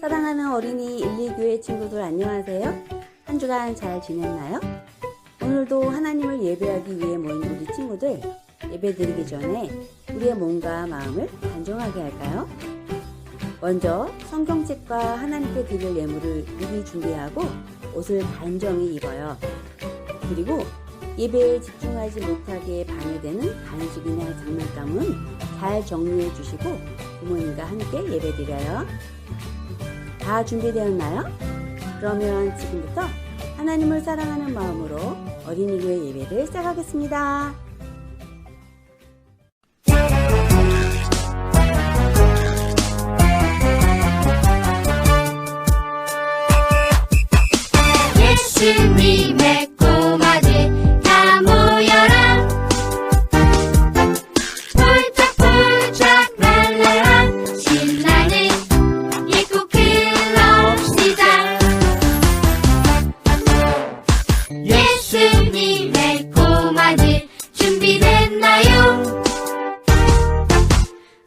사랑하는 어린이 1,2교회 친구들 안녕하세요. 한 주간 잘 지냈나요? 오늘도 하나님을 예배하기 위해 모인 우리 친구들, 예배드리기 전에 우리의 몸과 마음을 단정하게 할까요? 먼저 성경책과 하나님께 드릴 예물을 미리 준비하고 옷을 단정히 입어요. 그리고 예배에 집중하지 못하게 방해되는 간식이나 장난감은 잘 정리해 주시고 부모님과 함께 예배드려요. 다 준비되었나요? 그러면 지금부터 하나님을 사랑하는 마음으로 어린이교회 예배를 시작하겠습니다. 예수님의 꼬마들 다 모여라. 폴짝폴짝 랄랄라 신나는 예고 클럽 시작. 예수님의 꼬마들 준비됐나요?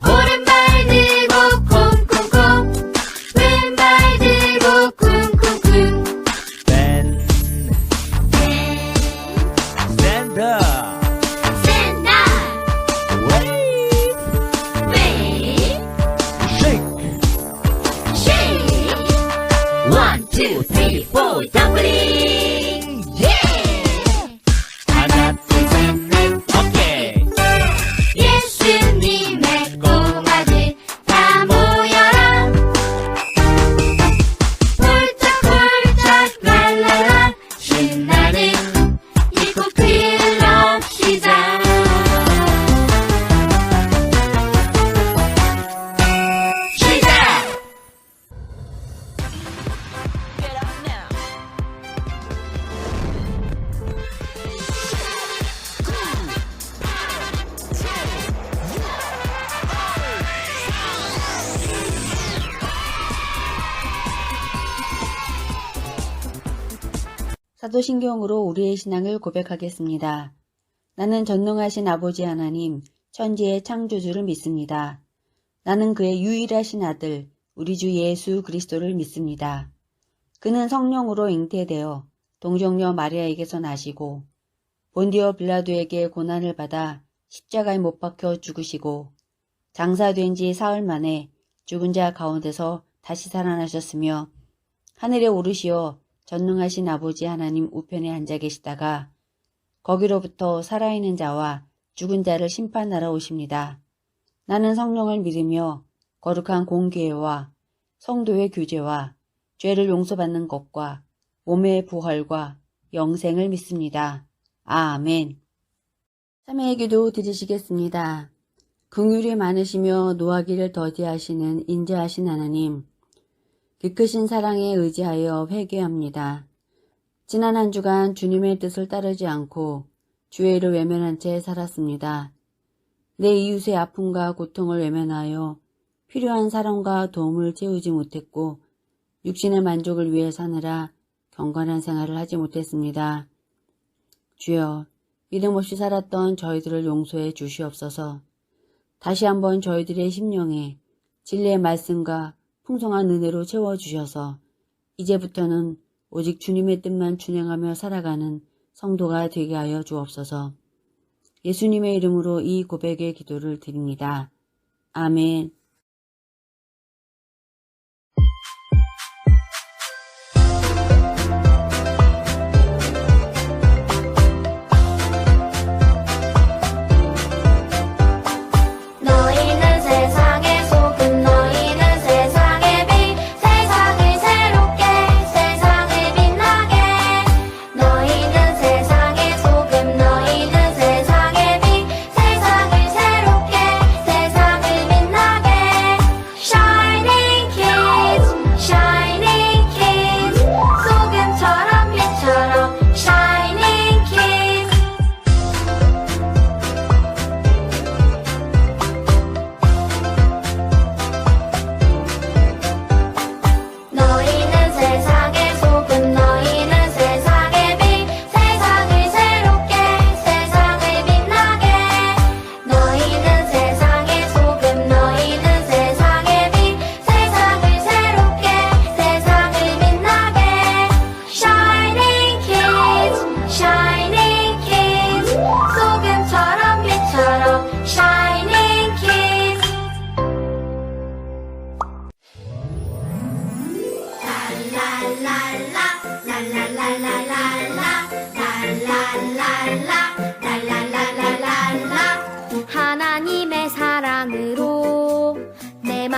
오른발 들고 콩콩콩, 왼발 들고 쿵쿵쿵. One, two, three, four, 더블링! 하나, 둘, 셋, 넷, 오케이! 예수님의 꼬마들 다 모여라. 폴짝폴짝 랄랄라 신나는 예고 클럽 시작. 사도신경으로 우리의 신앙을 고백하겠습니다. 나는 전능하신 아버지 하나님, 천지의 창조주를 믿습니다. 나는 그의 유일하신 아들, 우리 주 예수 그리스도를 믿습니다. 그는 성령으로 잉태되어 동정녀 마리아에게서 나시고 본디오 빌라도에게 고난을 받아 십자가에 못 박혀 죽으시고 장사된 지 사흘 만에 죽은 자 가운데서 다시 살아나셨으며 하늘에 오르시어 전능하신 아버지 하나님 우편에 앉아 계시다가 거기로부터 살아있는 자와 죽은 자를 심판하러 오십니다. 나는 성령을 믿으며 거룩한 공교회와 성도의 교제와 죄를 용서받는 것과 몸의 부활과 영생을 믿습니다. 아멘. 참회의 기도 드리시겠습니다. 긍휼이 많으시며 노하기를 더디하시는 인자하신 하나님, 깊으신 사랑에 의지하여 회개합니다. 지난 한 주간 주님의 뜻을 따르지 않고 주의를 외면한 채 살았습니다. 내 이웃의 아픔과 고통을 외면하여 필요한 사랑과 도움을 채우지 못했고 육신의 만족을 위해 사느라 경건한 생활을 하지 못했습니다. 주여, 믿음 없이 살았던 저희들을 용서해 주시옵소서. 다시 한번 저희들의 심령에 진리의 말씀과 풍성한 은혜로 채워주셔서 이제부터는 오직 주님의 뜻만 준행하며 살아가는 성도가 되게 하여 주옵소서. 예수님의 이름으로 이 고백의 기도를 드립니다. 아멘. 너희는 세상의 소금, 너희는 세상의 빛, 세상을 새롭게, 세상을 빛나게. 너희는 세상의 소금, 너희는 세상의 빛, 세상을 새롭게, 세상을 빛나게.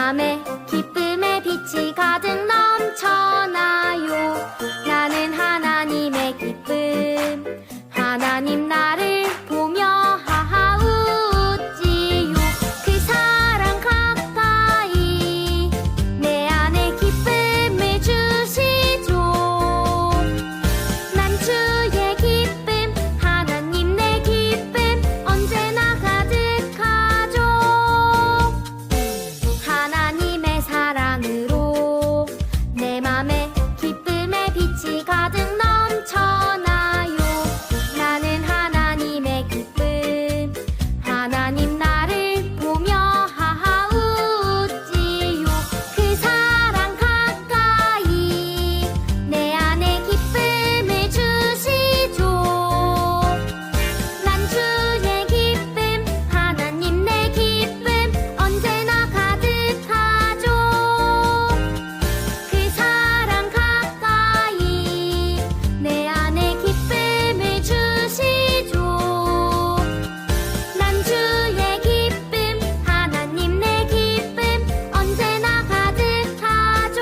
맘에 기쁨의 빛이 가득 넘쳐나요. 나는 하나님의 기쁨, 하나님 나를 보며 하하 웃지요. 그 사랑 가까이 내 안에 기쁨을 주시죠. 난 주의 기쁨, 하나님 내 기쁨 언제나 가득하죠. 하나님의 사랑으로 내 맘에 기쁨의 빛이 가득 넘쳐나요. 나는 하나님의 기쁨, 하나님 나를 보며 하하 웃지요. 그 사랑 가까이 내 안에 기쁨을 주시죠. 난 주의 기쁨, 하나님 내 기쁨 언제나 가득하죠. 그 사랑 가까이 내 안에 기쁨을 주시죠. 난 주의 기쁨, 하나님 내 기쁨 언제나 가득하죠.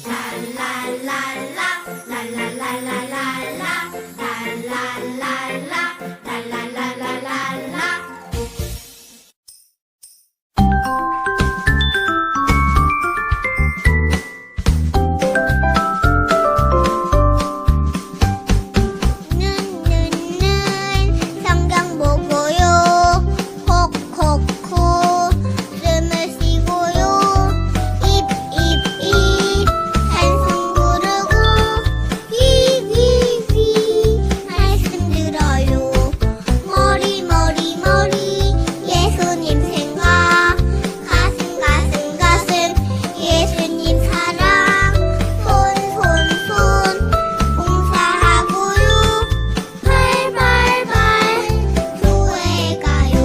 랄랄랄라 랄랄랄랄랄라 랄랄랄라 랄랄랄랄라. 눈 성경 보고요. 콕콕콕 숨을 쉬고요. 입 한숨 부르고 귀 말씀 들어요. 머리 예수님 생각, 가슴 예수님 사랑, 손 봉사하고요. 발발발 교회 가요.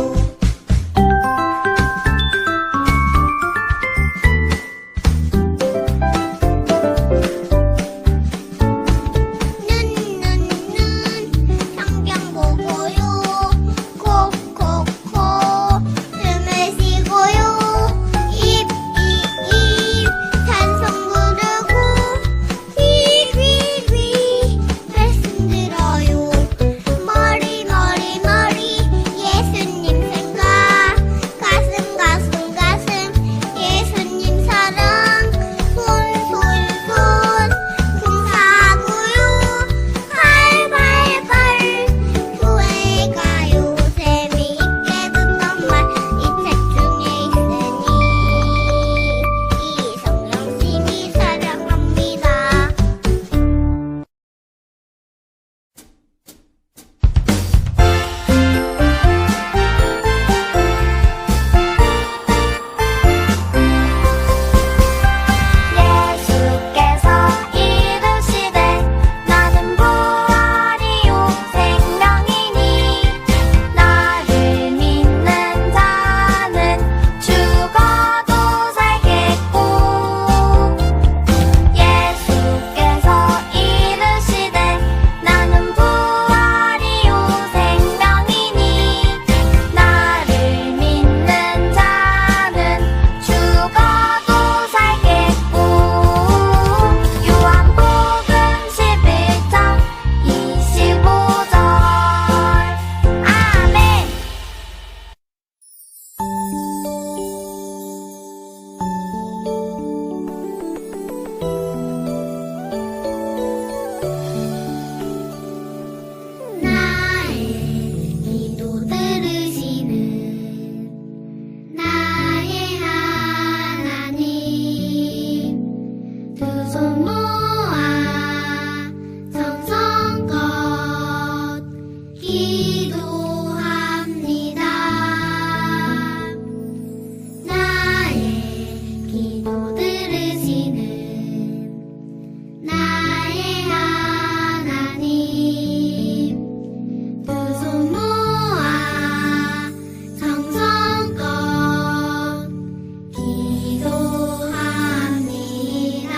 눈 성경 보고요. 콕콕콕 숨을 쉬고요. 입 찬송 부르고 귀 말씀 들어요. 머리 예수님 생각, 가슴 예수님 사랑, 손 봉사하고요. 발발발 교회 가요. 재미있게 듣던 말 이 책 중에 있으니 이 성경 심히 사랑합니다. 예수께서 이르시되 나는 부활이요 생명이니 나를 믿는 자는 죽어도 살겠고. 예수께서 이르시되 나는 부활이요 생명이니 나를 믿는 자는 죽어도 살겠고. 요한복음 11장 25절. 아멘. 나의 기도 들으시는 나의 하나님, 두 손 모아 정성껏 기도합니다. 나의 기도 들으시는 나의 하나님, 두 손 모아 정성껏 기도합니다.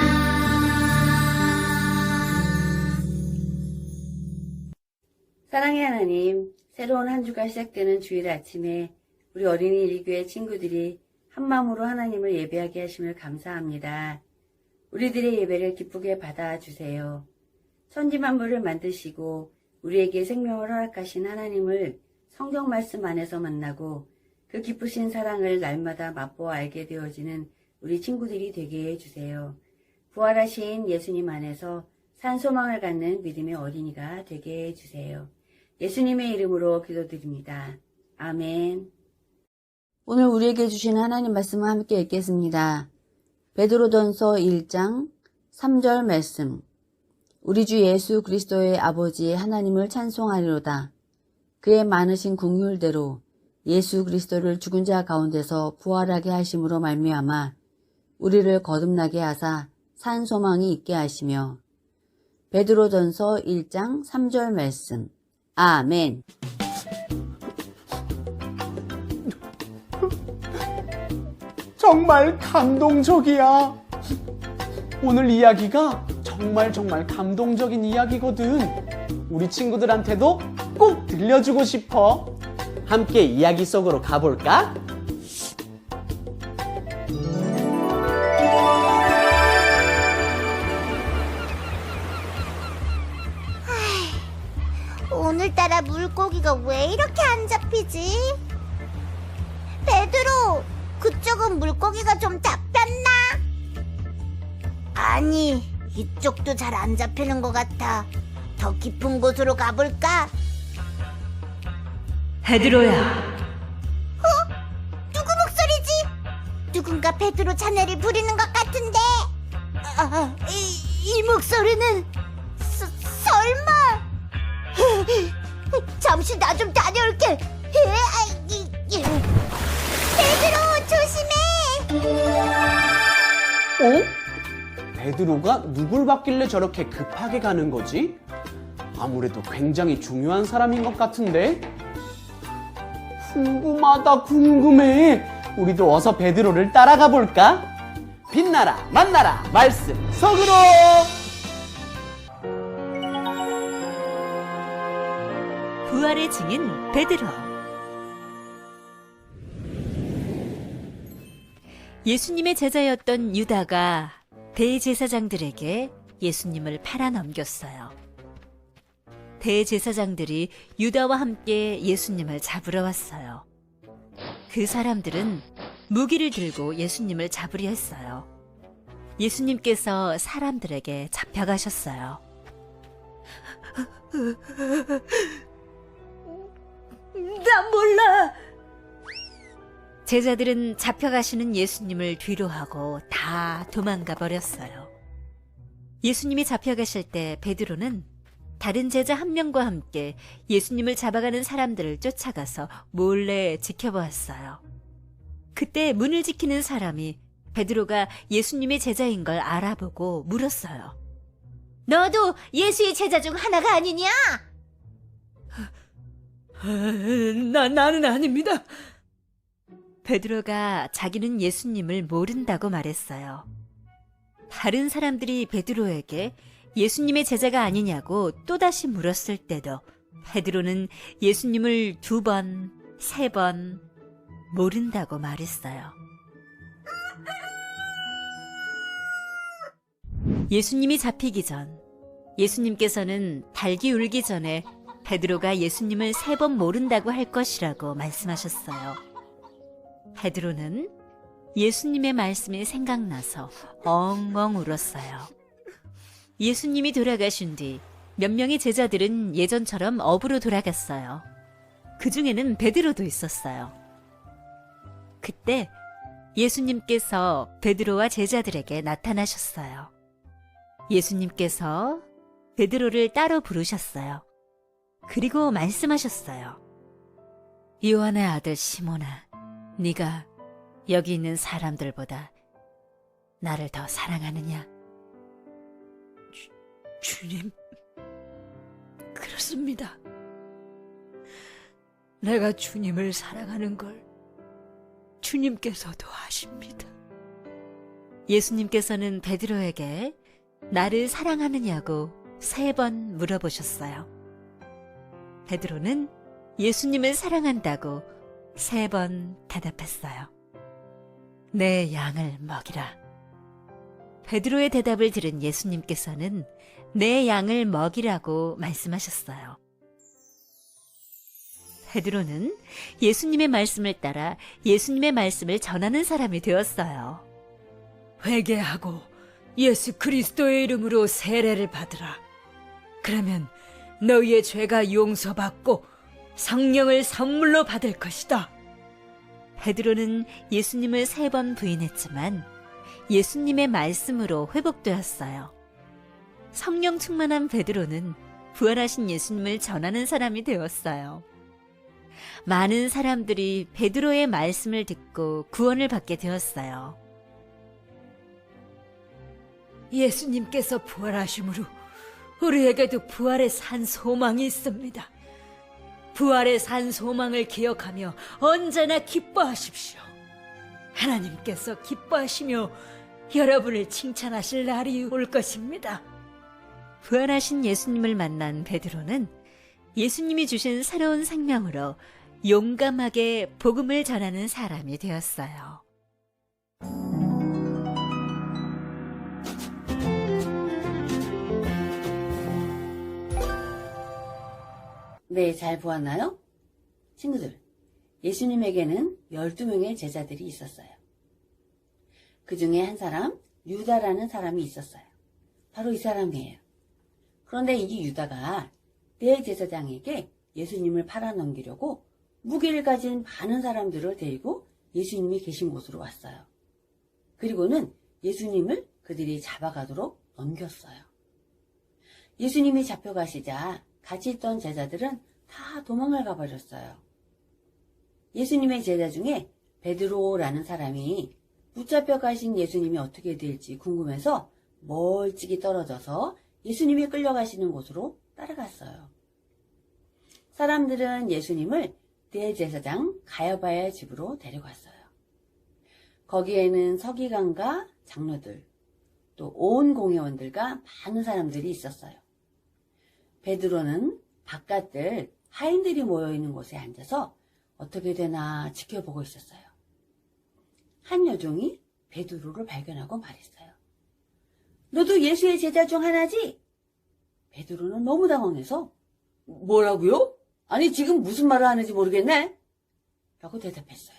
사랑의 하나님, 새로운 한 주가 시작되는 주일 아침에 우리 어린이 일교회 친구들이 한마음으로 하나님을 예배하게 하심을 감사합니다. 우리들의 예배를 기쁘게 받아주세요. 천지만물을 만드시고 우리에게 생명을 허락하신 하나님을 성경 말씀 안에서 만나고 그 기쁘신 사랑을 날마다 맛보아 알게 되어지는 우리 친구들이 되게 해주세요. 부활하신 예수님 안에서 산 소망을 갖는 믿음의 어린이가 되게 해주세요. 예수님의 이름으로 기도드립니다. 아멘. 오늘 우리에게 주신 하나님 말씀을 함께 읽겠습니다. 베드로전서 1장 3절 말씀. 우리 주 예수 그리스도의 아버지 하나님을 찬송하리로다. 그의 많으신 긍휼대로 예수 그리스도를 죽은 자 가운데서 부활하게 하심으로 말미암아 우리를 거듭나게 하사 산 소망이 있게 하시며. 베드로전서 1장 3절 말씀. 아멘. 정말 감동적이야. 오늘 이야기가 정말 감동적인 이야기거든. 우리 친구들한테도 꼭 들려주고 싶어. 함께 이야기 속으로 가볼까? 오늘따라 물고기가 왜 이렇게 안 잡히지? 베드로, 그쪽은 물고기가 좀 잡혔나? 아니, 이쪽도 잘 안 잡히는 것 같아. 더 깊은 곳으로 가볼까? 베드로야, 누구 목소리지? 누군가 베드로 자네를 부르는 것 같은데. 이 목소리는 설마? 잠시 나 좀 다녀올게. 베드로, 조심해. 어? 베드로가 누굴 봤길래 저렇게 급하게 가는 거지? 아무래도 굉장히 중요한 사람인 것 같은데? 궁금해. 우리도 어서 베드로를 따라가 볼까? 빛나라, 만나라, 말씀 속으로! 부활의 증인 베드로. 예수님의 제자였던 유다가 대제사장들에게 예수님을 팔아넘겼어요. 대제사장들이 유다와 함께 예수님을 잡으러 왔어요. 그 사람들은 무기를 들고 예수님을 잡으려 했어요. 예수님께서 사람들에게 잡혀가셨어요. 나 몰라. 제자들은 잡혀가시는 예수님을 뒤로하고 다 도망가 버렸어요. 예수님이 잡혀가실 때 베드로는 다른 제자 한 명과 함께 예수님을 잡아가는 사람들을 쫓아가서 몰래 지켜보았어요. 그때 문을 지키는 사람이 베드로가 예수님의 제자인 걸 알아보고 물었어요. 너도 예수의 제자 중 하나가 아니냐? 나는 아닙니다. 베드로가 자기는 예수님을 모른다고 말했어요. 다른 사람들이 베드로에게 예수님의 제자가 아니냐고 또다시 물었을 때도 베드로는 예수님을 2번, 3번 모른다고 말했어요. 예수님이 잡히기 전 예수님께서는 닭이 울기 전에 베드로가 예수님을 3번 모른다고 할 것이라고 말씀하셨어요. 베드로는 예수님의 말씀이 생각나서 엉엉 울었어요. 예수님이 돌아가신 뒤 몇 명의 제자들은 예전처럼 업으로 돌아갔어요. 그 중에는 베드로도 있었어요. 그때 예수님께서 베드로와 제자들에게 나타나셨어요. 예수님께서 베드로를 따로 부르셨어요. 그리고 말씀하셨어요. 요한의 아들 시몬아, 네가 여기 있는 사람들보다 나를 더 사랑하느냐? 주님, 그렇습니다. 내가 주님을 사랑하는 걸 주님께서도 아십니다. 예수님께서는 베드로에게 나를 사랑하느냐고 3번 물어보셨어요. 베드로는 예수님을 사랑한다고 3번 대답했어요. 내 양을 먹이라. 베드로의 대답을 들은 예수님께서는 내 양을 먹이라고 말씀하셨어요. 베드로는 예수님의 말씀을 따라 예수님의 말씀을 전하는 사람이 되었어요. 회개하고 예수 그리스도의 이름으로 세례를 받으라. 그러면 너희의 죄가 용서받고 성령을 선물로 받을 것이다. 베드로는 예수님을 3번 부인했지만 예수님의 말씀으로 회복되었어요. 성령 충만한 베드로는 부활하신 예수님을 전하는 사람이 되었어요. 많은 사람들이 베드로의 말씀을 듣고 구원을 받게 되었어요. 예수님께서 부활하심으로 우리에게도 부활의 산 소망이 있습니다. 부활의 산 소망을 기억하며 언제나 기뻐하십시오. 하나님께서 기뻐하시며 여러분을 칭찬하실 날이 올 것입니다. 부활하신 예수님을 만난 베드로는 예수님이 주신 새로운 생명으로 용감하게 복음을 전하는 사람이 되었어요. 네, 잘 보았나요? 친구들, 예수님에게는 12명의 제자들이 있었어요. 그 중에 한 사람, 유다라는 사람이 있었어요. 바로 이 사람이에요. 그런데 이 유다가 대제사장에게 예수님을 팔아넘기려고 무기를 가진 많은 사람들을 데리고 예수님이 계신 곳으로 왔어요. 그리고는 예수님을 그들이 잡아가도록 넘겼어요. 예수님이 잡혀가시자 같이 있던 제자들은 다 도망을 가버렸어요. 예수님의 제자 중에 베드로라는 사람이 붙잡혀 가신 예수님이 어떻게 될지 궁금해서 멀찍이 떨어져서 예수님이 끌려가시는 곳으로 따라갔어요. 사람들은 예수님을 대제사장 가야바의 집으로 데려갔어요. 거기에는 서기관과 장로들, 또 온 공회원들과 많은 사람들이 있었어요. 베드로는 바깥들 하인들이 모여있는 곳에 앉아서 어떻게 되나 지켜보고 있었어요. 한 여종이 베드로를 발견하고 말했어요. 너도 예수의 제자 중 하나지? 베드로는 너무 당황해서 뭐라고요? 아니 지금 무슨 말을 하는지 모르겠네? 라고 대답했어요.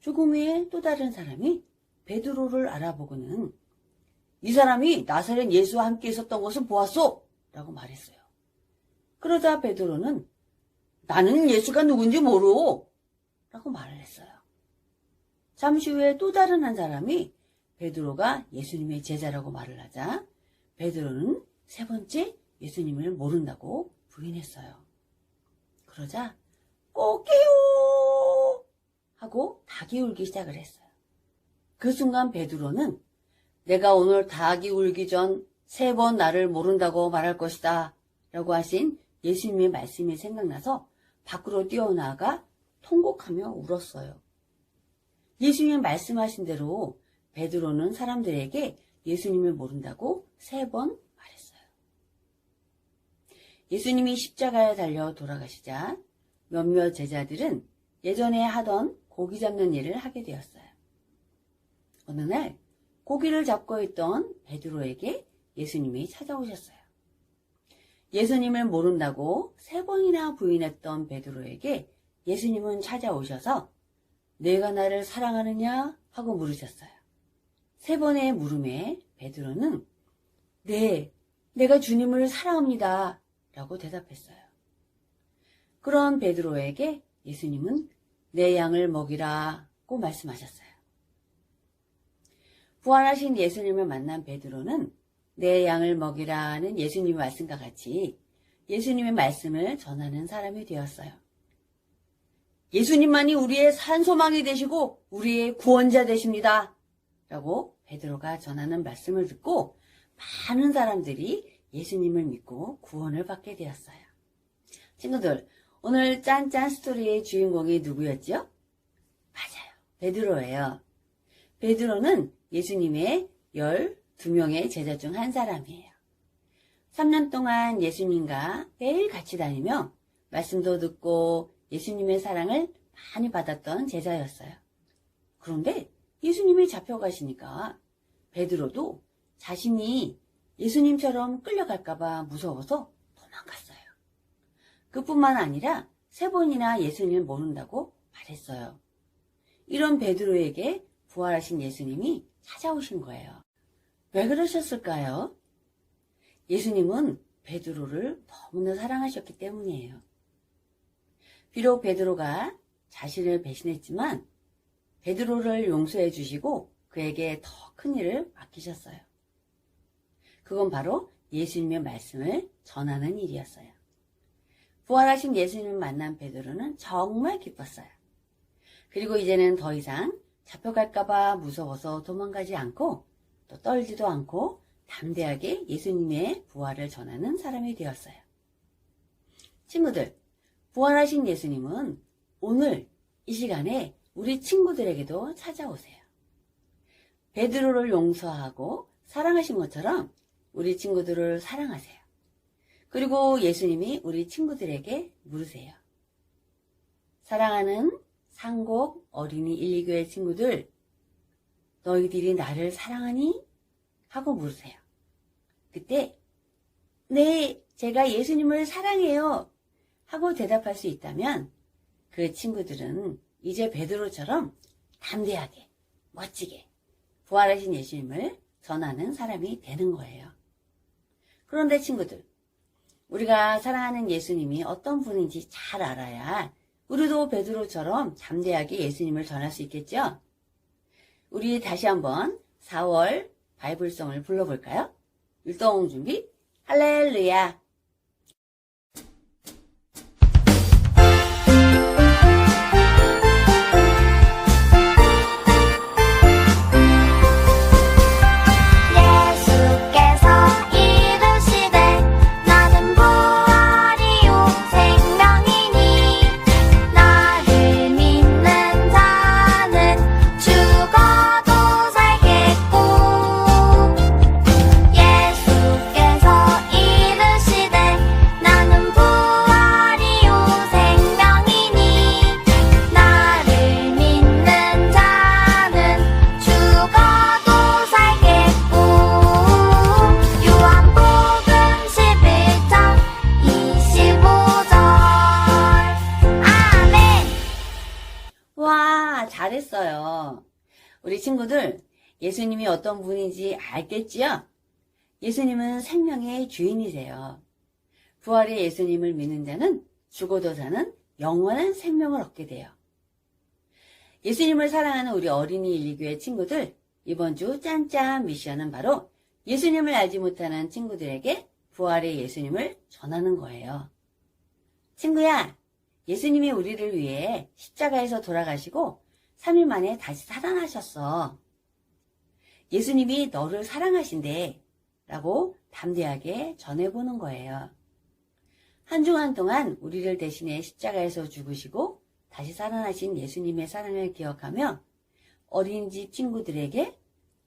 조금 후에 또 다른 사람이 베드로를 알아보고는 이 사람이 나사렛 예수와 함께 있었던 것을 보았소! 라고 말했어요. 그러자 베드로는 나는 예수가 누군지 모르오! 라고 말을 했어요. 잠시 후에 또 다른 한 사람이 베드로가 예수님의 제자라고 말을 하자 베드로는 3번째 예수님을 모른다고 부인했어요. 그러자 꼭게요! 하고 닭이 울기 시작을 했어요. 그 순간 베드로는 내가 오늘 닭이 울기 전 3번 나를 모른다고 말할 것이다 라고 하신 예수님의 말씀이 생각나서 밖으로 뛰어나가 통곡하며 울었어요. 예수님이 말씀하신 대로 베드로는 사람들에게 예수님을 모른다고 3번 말했어요. 예수님이 십자가에 달려 돌아가시자 몇몇 제자들은 예전에 하던 고기 잡는 일을 하게 되었어요. 어느 날 고기를 잡고 있던 베드로에게 예수님이 찾아오셨어요. 예수님을 모른다고 3번이나 부인했던 베드로에게 예수님은 찾아오셔서 내가 나를 사랑하느냐 하고 물으셨어요. 3번의 물음에 베드로는 네, 내가 주님을 사랑합니다 라고 대답했어요. 그런 베드로에게 예수님은 내 양을 먹이라고 말씀하셨어요. 부활하신 예수님을 만난 베드로는 내 양을 먹이라는 예수님의 말씀과 같이 예수님의 말씀을 전하는 사람이 되었어요. 예수님만이 우리의 산소망이 되시고 우리의 구원자 되십니다. 라고 베드로가 전하는 말씀을 듣고 많은 사람들이 예수님을 믿고 구원을 받게 되었어요. 친구들, 오늘 짠짠 스토리의 주인공이 누구였죠? 맞아요. 베드로예요. 베드로는 예수님의 12명의 제자 중 한 사람이에요. 3년 동안 예수님과 매일 같이 다니며 말씀도 듣고 예수님의 사랑을 많이 받았던 제자였어요. 그런데 예수님이 잡혀가시니까 베드로도 자신이 예수님처럼 끌려갈까봐 무서워서 도망갔어요. 그뿐만 아니라 3번이나 예수님을 모른다고 말했어요. 이런 베드로에게 부활하신 예수님이 찾아오신 거예요. 왜 그러셨을까요? 예수님은 베드로를 너무나 사랑하셨기 때문이에요. 비록 베드로가 자신을 배신했지만 베드로를 용서해 주시고 그에게 더 큰 일을 맡기셨어요. 그건 바로 예수님의 말씀을 전하는 일이었어요. 부활하신 예수님을 만난 베드로는 정말 기뻤어요. 그리고 이제는 더 이상 잡혀갈까봐 무서워서 도망가지 않고 또 떨지도 않고 담대하게 예수님의 부활을 전하는 사람이 되었어요. 친구들, 부활하신 예수님은 오늘 이 시간에 우리 친구들에게도 찾아오세요. 베드로를 용서하고 사랑하신 것처럼 우리 친구들을 사랑하세요. 그리고 예수님이 우리 친구들에게 물으세요. 사랑하는 상곡 어린이 1, 2교회 친구들, 너희들이 나를 사랑하니? 하고 물으세요. 그때 네, 제가 예수님을 사랑해요 하고 대답할 수 있다면 그 친구들은 이제 베드로처럼 담대하게, 멋지게 부활하신 예수님을 전하는 사람이 되는 거예요. 그런데 친구들, 우리가 사랑하는 예수님이 어떤 분인지 잘 알아야 우리도 베드로처럼 담대하게 예수님을 전할 수 있겠죠? 우리 다시 한번 4월 바이블송을 불러볼까요? 율동 준비, 할렐루야! 예수께서 이르시되 나는 부활이요 생명이니 나를 믿는 자는 죽어도 살겠고 예수께서 이르시되 나는 부활이요 생명이니 나를 믿는 자는 죽어도 살겠고 요한복음 11장 25절 아멘. 와, 잘했어요. 우리 친구들, 예수님이 어떤 분인지 알겠지요? 예수님은 생명의 주인이세요. 부활의 예수님을 믿는 자는 죽어도 사는 영원한 생명을 얻게 돼요. 예수님을 사랑하는 우리 어린이 1, 2교회 친구들, 이번 주 짠짠 미션은 바로 예수님을 알지 못하는 친구들에게 부활의 예수님을 전하는 거예요. 친구야, 예수님이 우리를 위해 십자가에서 돌아가시고 3일 만에 다시 살아나셨어. 예수님이 너를 사랑하신대 라고 담대하게 전해보는 거예요. 한 주간 동안 우리를 대신해 십자가에서 죽으시고 다시 살아나신 예수님의 사랑을 기억하며 어린이집 친구들에게,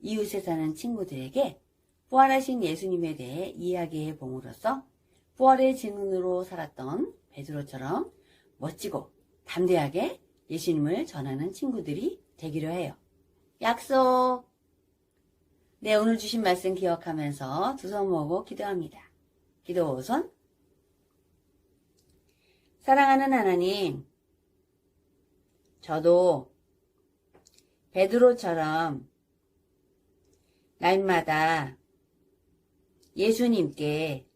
이웃에 사는 친구들에게 부활하신 예수님에 대해 이야기해 봄으로써 부활의 증인으로 살았던 베드로처럼 멋지고 담대하게 예수님을 전하는 친구들이 되기로 해요. 약속! 네, 오늘 주신 말씀 기억하면서 두 손 모으고 기도합니다. 기도 손. 사랑하는 하나님, 저도 베드로처럼 날마다 예수님께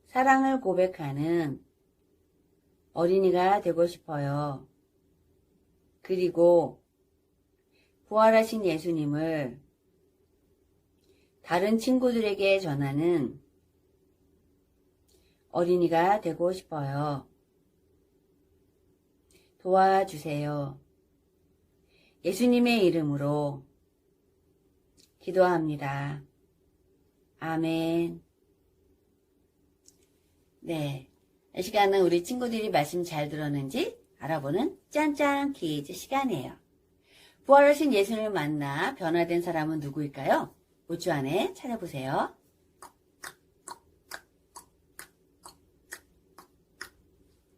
사랑을 고백하는 어린이가 되고 싶어요. 그리고 부활하신 예수님을 다른 친구들에게 전하는 어린이가 되고 싶어요. 도와주세요. 예수님의 이름으로 기도합니다. 아멘. 네, 이 시간은 우리 친구들이 말씀 잘 들었는지 알아보는 짠짠 퀴즈 시간이에요. 부활하신 예수님을 만나 변화된 사람은 누구일까요? 우주 안에 찾아보세요.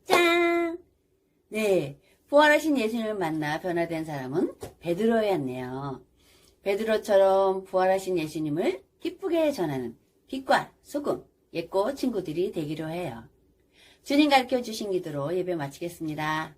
짠! 네, 부활하신 예수님을 만나 변화된 사람은 베드로였네요. 베드로처럼 부활하신 예수님을 기쁘게 전하는 빛과 소금, 예꼬 친구들이 되기로 해요. 주님 가르쳐 주신 기도로 예배 마치겠습니다.